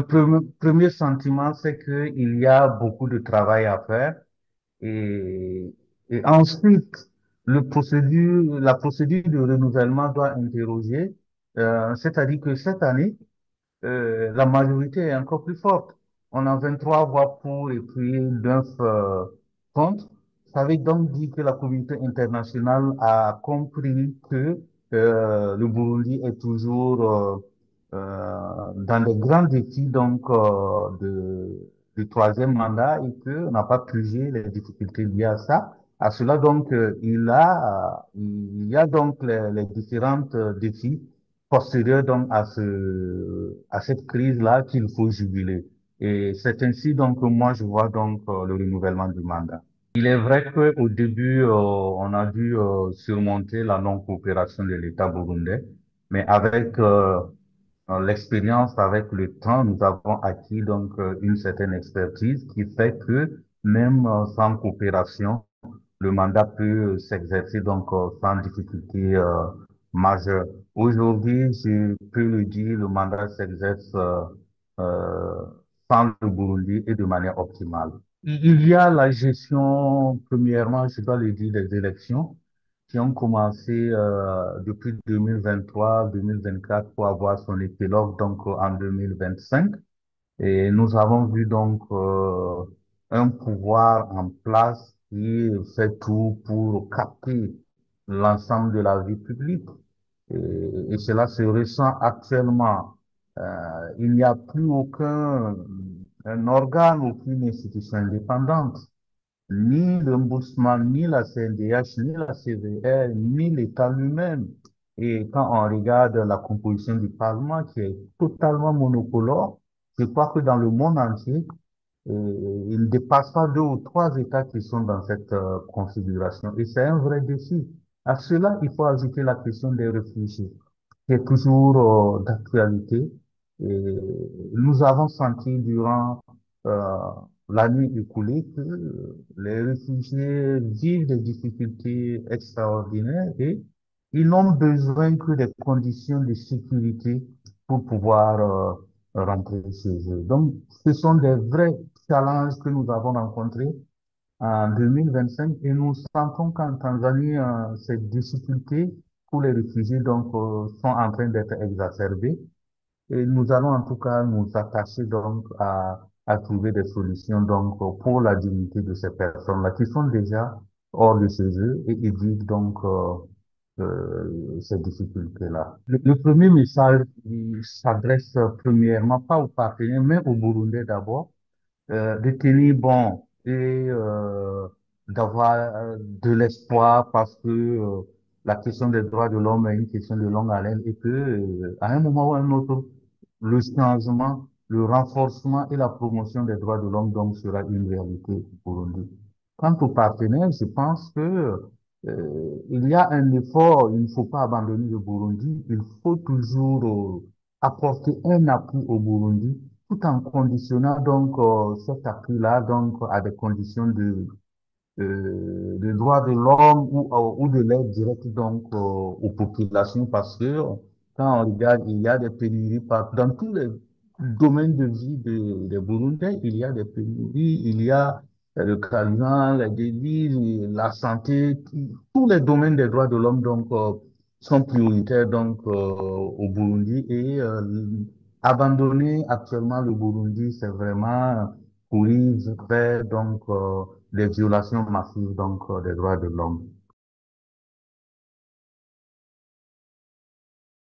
premier sentiment, c'est qu'il y a beaucoup de travail à faire. Et, et ensuite, la procédure de renouvellement doit interroger, c'est-à-dire que cette année, la majorité est encore plus forte. On a 23 voix pour et puis 9 contre. Ça veut donc dire que la communauté internationale a compris que le Burundi est toujours dans des grands défis du troisième mandat et qu'on n'a pas purgé les difficultés liées à ça. À cela donc il y a donc les différents défis postérieur donc à cette crise-là qu'il faut juguler. Et c'est ainsi donc que moi je vois donc le renouvellement du mandat. Il est vrai qu'au début, on a dû surmonter la non-coopération de l'État burundais, mais avec l'expérience, avec le temps, nous avons acquis donc une certaine expertise qui fait que même sans coopération, le mandat peut s'exercer donc sans difficulté majeure. Aujourd'hui, je peux le dire, le mandat s'exerce euh, sans le Burundi et de manière optimale. Il y a la gestion, premièrement, je dois le dire, des élections qui ont commencé depuis 2023-2024 pour avoir son épilogue donc en 2025. Et nous avons vu donc un pouvoir en place qui fait tout pour capter l'ensemble de la vie publique. Et cela se ressent actuellement. Il n'y a plus aucun un organe, aucune institution indépendante, ni l'Ombudsman, ni la CNDH, ni la CVR, ni l'État lui-même. Et quand on regarde la composition du Parlement qui est totalement monocolore, je crois que dans le monde entier, il ne dépasse pas deux ou trois États qui sont dans cette configuration. Et c'est un vrai défi. À cela, il faut ajouter la question des réfugiés qui est toujours d'actualité. Et nous avons senti durant euh, l'année écoulée que les réfugiés vivent des difficultés extraordinaires et ils n'ont besoin que des conditions de sécurité pour pouvoir rentrer chez eux. Donc, ce sont des vrais challenges que nous avons rencontrés en 2025 et nous sentons qu'en Tanzanie, ces difficultés pour les réfugiés sont en train d'être exacerbées et nous allons en tout cas nous attacher à trouver des solutions pour la dignité de ces personnes-là qui sont déjà hors de chez eux et évitent ces difficultés-là. Le premier message il s'adresse premièrement pas aux partenaires mais aux Burundais d'abord de tenir bon et d'avoir de l'espoir parce que la question des droits de l'homme est une question de longue haleine et que à un moment ou à un autre, le changement, le renforcement et la promotion des droits de l'homme donc sera une réalité pour nous. Quant aux partenaires, je pense que il y a un effort, il ne faut pas abandonner le Burundi, il faut toujours apporter un appui au Burundi tout en conditionnant cet appui-là à des conditions de droits de l'homme ou de l'aide directe aux populations parce que quand on regarde, il y a des pénuries dans tous les domaines de vie des Burundais, il y a des pénuries, il y a le carburant, les devises, la santé, tous les domaines des droits de l'homme sont prioritaires au Burundi et abandonner actuellement le Burundi, c'est vraiment courir vers des violations massives des droits de l'homme.